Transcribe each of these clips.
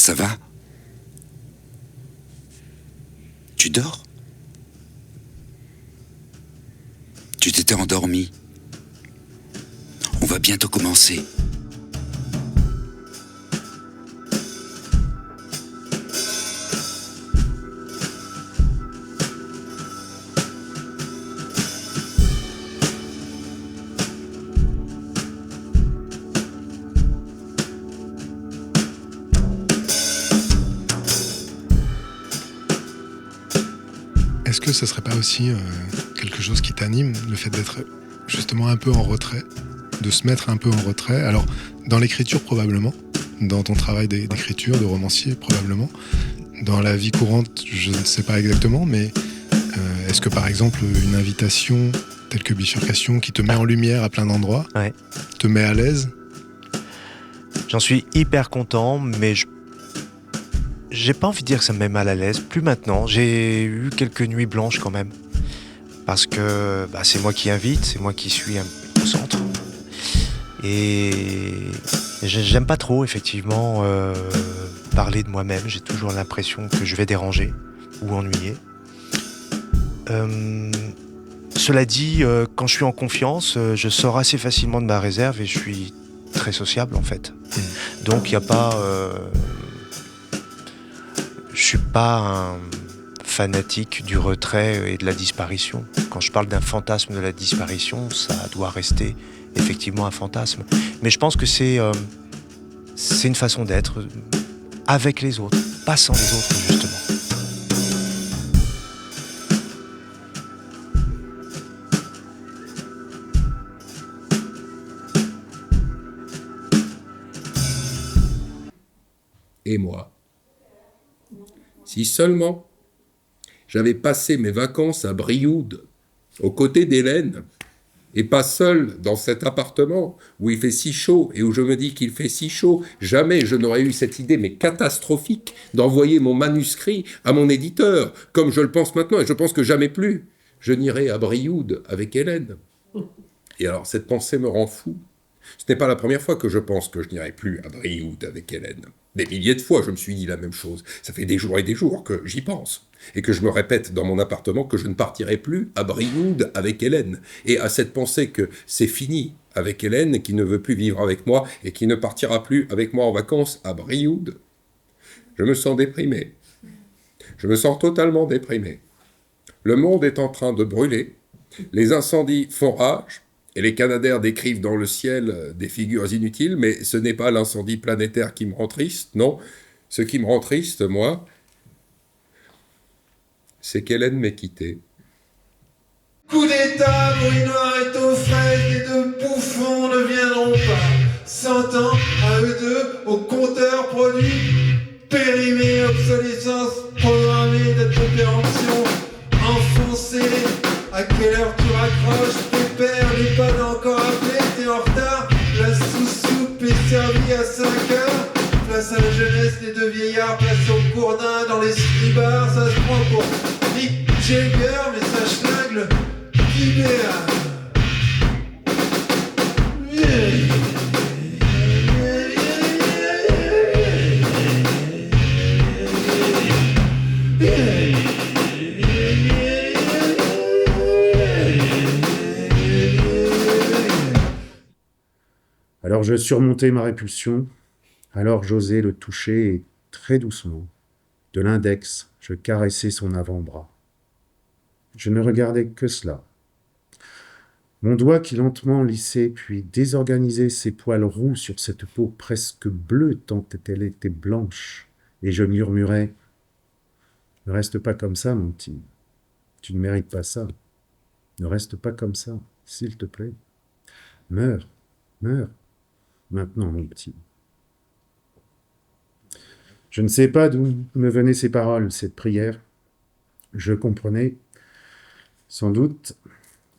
ça va? Tu dors? Tu t'étais endormi. On va bientôt commencer. Est-ce que ce serait pas aussi quelque chose qui t'anime, le fait d'être justement un peu en retrait, de se mettre un peu en retrait? Alors, dans l'écriture probablement, dans ton travail d'écriture, de romancier probablement, dans la vie courante, je ne sais pas exactement, mais est-ce que par exemple une invitation telle que Bifurcation, qui te met en lumière à plein d'endroits, te met à l'aise? J'en suis hyper content, mais j'ai pas envie de dire que ça me met mal à l'aise. Plus maintenant, j'ai eu quelques nuits blanches quand même. Parce que c'est moi qui invite, c'est moi qui suis au centre. Et j'aime pas trop, effectivement, parler de moi-même. J'ai toujours l'impression que je vais déranger ou ennuyer. Cela dit, quand je suis en confiance, je sors assez facilement de ma réserve et je suis très sociable, en fait. Donc, il n'y a pas... Je suis pas un fanatique du retrait et de la disparition. Quand je parle d'un fantasme de la disparition, ça doit rester effectivement un fantasme. Mais je pense que c'est une façon d'être avec les autres, pas sans les autres, justement. Et moi, si seulement j'avais passé mes vacances à Brioude, aux côtés d'Hélène, et pas seul dans cet appartement où il fait si chaud et où je me dis qu'il fait si chaud, jamais je n'aurais eu cette idée, mais catastrophique, d'envoyer mon manuscrit à mon éditeur, comme je le pense maintenant, et je pense que jamais plus je n'irai à Brioude avec Hélène. Et alors cette pensée me rend fou. Ce n'est pas la première fois que je pense que je n'irai plus à Brioude avec Hélène. Des milliers de fois, je me suis dit la même chose. Ça fait des jours et des jours que j'y pense. Et que je me répète dans mon appartement que je ne partirai plus à Brioude avec Hélène. Et à cette pensée que c'est fini avec Hélène, qui ne veut plus vivre avec moi et qui ne partira plus avec moi en vacances à Brioude, je me sens déprimé. Je me sens totalement déprimé. Le monde est en train de brûler. Les incendies font rage. Et les Canadaires décrivent dans le ciel des figures inutiles, mais ce n'est pas l'incendie planétaire qui me rend triste, non. Ce qui me rend triste, moi, c'est qu'Hélène m'ait quitté. Coup d'État, bruit noir est aux fraises, les deux bouffons ne viendront pas. 100 ans à eux deux, au compteur produit, périmé, obsolescence, programmée d'être opération, enfoncé. À quelle heure tu raccroches, pépère, les pas encore appelés, t'es en retard. La sous-soupe est servie à 5 heures. Place à la jeunesse, les deux vieillards, place au gourdin dans les slibards. Ça se prend pour Mick Jagger, mais ça schlingue Guibert. Alors je surmontais ma répulsion, alors j'osais le toucher et très doucement, de l'index, je caressais son avant-bras. Je ne regardais que cela. Mon doigt qui lentement lissait puis désorganisait ses poils roux sur cette peau presque bleue tant elle était blanche, et je murmurais « Ne reste pas comme ça, mon petit. Tu ne mérites pas ça. Ne reste pas comme ça, s'il te plaît. Meurs, meurs. Maintenant, mon petit. » Je ne sais pas d'où me venaient ces paroles, cette prière. Je comprenais, sans doute,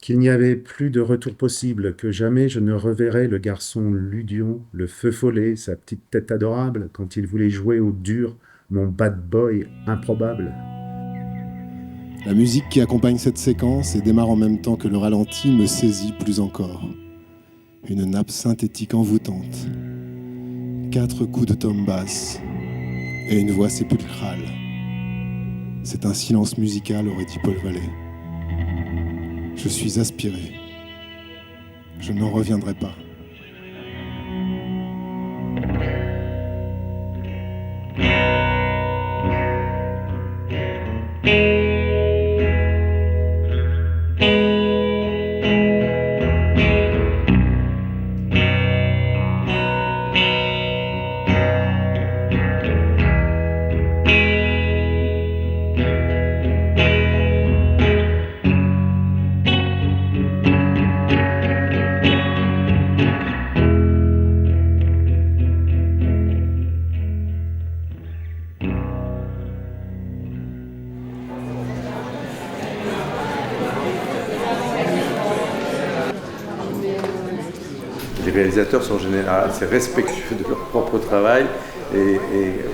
qu'il n'y avait plus de retour possible, que jamais je ne reverrais le garçon Ludion, le feu follet, sa petite tête adorable, quand il voulait jouer au dur, mon bad boy improbable. La musique qui accompagne cette séquence et démarre en même temps que le ralenti me saisit plus encore. Une nappe synthétique envoûtante. 4 coups de tom basse. et une voix sépulcrale. C'est un silence musical, aurait dit Paul Vallée. Je suis aspiré. Je n'en reviendrai pas. Les réalisateurs sont en général assez respectueux de leur propre travail et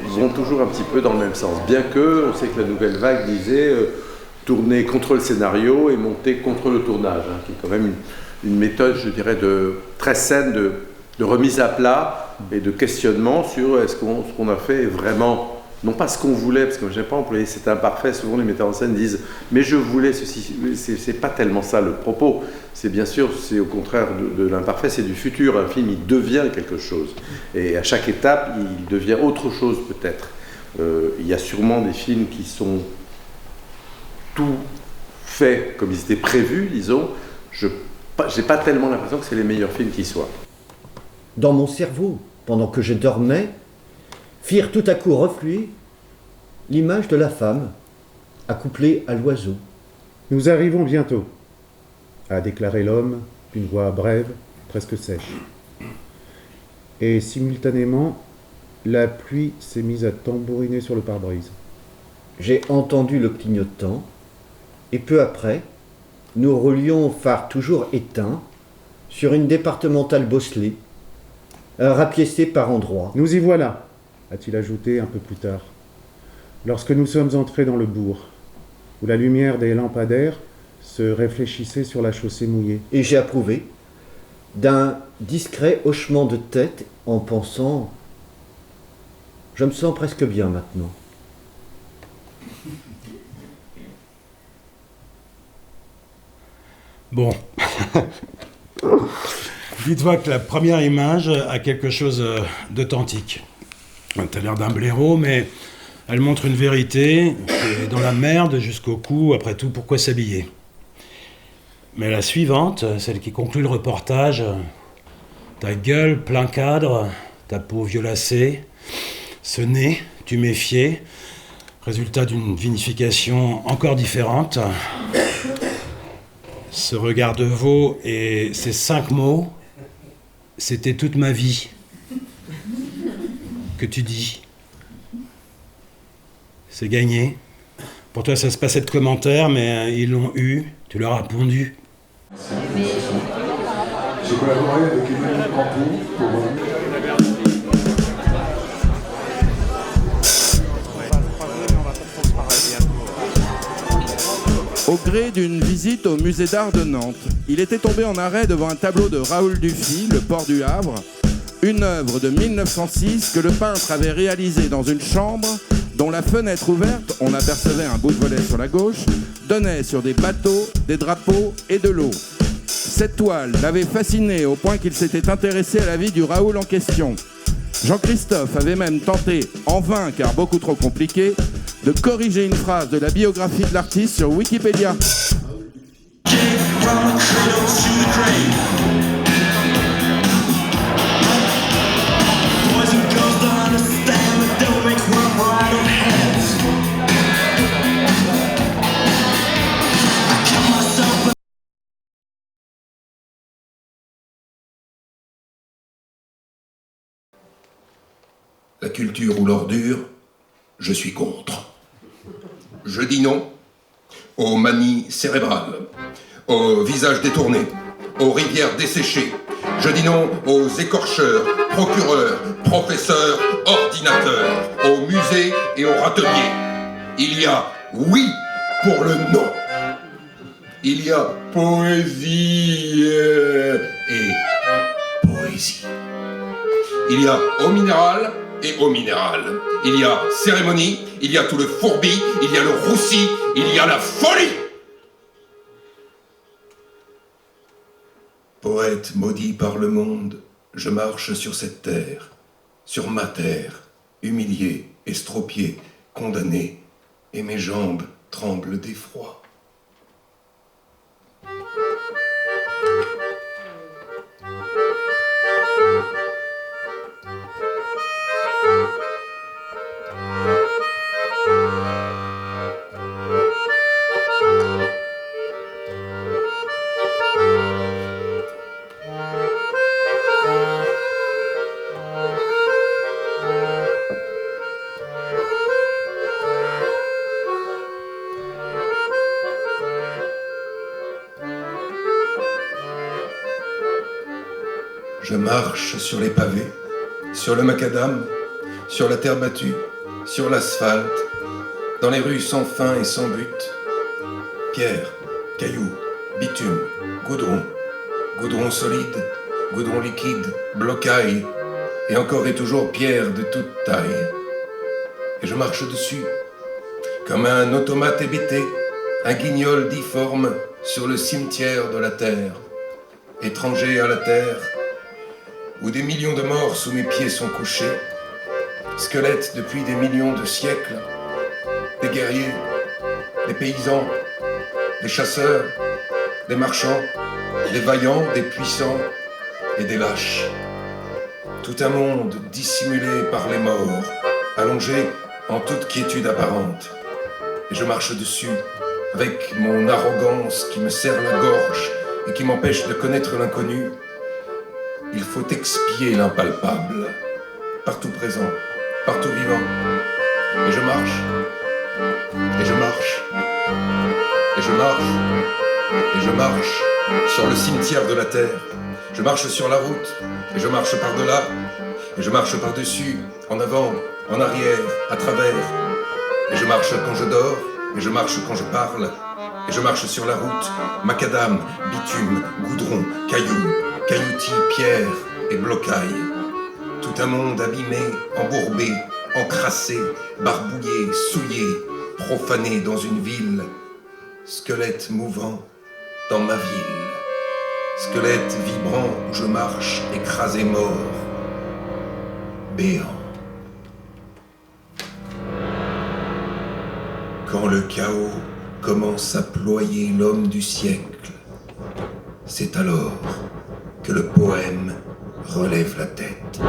vont toujours un petit peu dans le même sens. Bien que, on sait que la Nouvelle Vague disait tourner contre le scénario et monter contre le tournage, hein, qui est quand même une méthode, je dirais, très saine de remise à plat et de questionnement sur est-ce ce qu'on a fait est vraiment, non pas ce qu'on voulait, parce que je n'ai pas employé c'est imparfait, souvent les metteurs en scène disent mais je voulais ceci, c'est pas tellement ça le propos, c'est bien sûr, c'est au contraire de l'imparfait, c'est du futur, un film il devient quelque chose, et à chaque étape il devient autre chose peut-être. Il y a sûrement des films qui sont tout faits comme ils étaient prévus, disons, j'ai pas tellement l'impression que c'est les meilleurs films qui soient. Dans mon cerveau, pendant que je dormais, firent tout à coup refluer l'image de la femme accouplée à l'oiseau. Nous arrivons bientôt, a déclaré l'homme d'une voix brève, presque sèche. Et simultanément, la pluie s'est mise à tambouriner sur le pare-brise. J'ai entendu le clignotant, et peu après, nous roulions au phare toujours éteint sur une départementale bosselée, rapiécée par endroits. Nous y voilà, a-t-il ajouté un peu plus tard, lorsque nous sommes entrés dans le bourg, où la lumière des lampadaires se réfléchissait sur la chaussée mouillée. Et j'ai approuvé, d'un discret hochement de tête, en pensant « Je me sens presque bien maintenant. » Bon. Dites-toi que la première image a quelque chose d'authentique. T'as l'air d'un blaireau, mais elle montre une vérité. T'es dans la merde jusqu'au cou, après tout, pourquoi s'habiller? Mais la suivante, celle qui conclut le reportage, ta gueule plein cadre, ta peau violacée, ce nez tuméfié, résultat d'une vinification encore différente. Ce regard de veau et ces 5 mots, c'était toute ma vie que tu dis. C'est gagné. Pour toi, ça se passait de commentaires, mais ils l'ont eu. Tu leur as pondu. J'ai collaboré avec Emmanuel Campoux pour... Au gré d'une visite au musée d'art de Nantes, il était tombé en arrêt devant un tableau de Raoul Dufy, Le Port du Havre, une œuvre de 1906 que le peintre avait réalisée dans une chambre dont la fenêtre ouverte, on apercevait un bout de volet sur la gauche, donnait sur des bateaux, des drapeaux et de l'eau. Cette toile l'avait fasciné au point qu'il s'était intéressé à la vie du Raoul en question. Jean-Christophe avait même tenté, en vain car beaucoup trop compliqué, de corriger une phrase de la biographie de l'artiste sur Wikipédia. La culture ou l'ordure, je suis contre. Je dis non aux manies cérébrales, aux visages détournés, aux rivières desséchées. Je dis non aux écorcheurs, procureurs, professeurs, ordinateurs, aux musées et aux râteliers. Il y a oui pour le non. Il y a poésie et poésie. Il y a eau minérale et eau minérale. Il y a cérémonie, il y a tout le fourbi, il y a le roussi, il y a la folie. Poète maudit par le monde, je marche sur cette terre, sur ma terre, humilié, estropié, condamné, et mes jambes tremblent d'effroi. Je marche sur les pavés, sur le macadam, sur la terre battue, sur l'asphalte, dans les rues sans fin et sans but. Pierre, cailloux, bitume, goudron, goudron solide, goudron liquide, blocaille, et encore et toujours pierre de toute taille. Et je marche dessus, comme un automate hébété, un guignol difforme sur le cimetière de la terre, étranger à la terre, où des millions de morts sous mes pieds sont couchés, squelettes depuis des millions de siècles, des guerriers, des paysans, des chasseurs, des marchands, des vaillants, des puissants et des lâches. Tout un monde dissimulé par les morts, allongé en toute quiétude apparente. Et je marche dessus, avec mon arrogance qui me serre la gorge et qui m'empêche de connaître l'inconnu. Il faut expier l'impalpable, partout présent, partout vivant. Et je marche, et je marche, et je marche, et je marche sur le cimetière de la terre. Je marche sur la route, et je marche par-delà, et je marche par-dessus, en avant, en arrière, à travers. Et je marche quand je dors, et je marche quand je parle, et je marche sur la route, macadam, bitume, goudron, cailloux, cailloutis, pierre et blocaille. Tout un monde abîmé, embourbé, encrassé, barbouillé, souillé, profané dans une ville. Squelette mouvant dans ma ville. Squelette vibrant où je marche, écrasé mort. Béant. Quand le chaos commence à ployer l'homme du siècle, c'est alors que le poème relève la tête.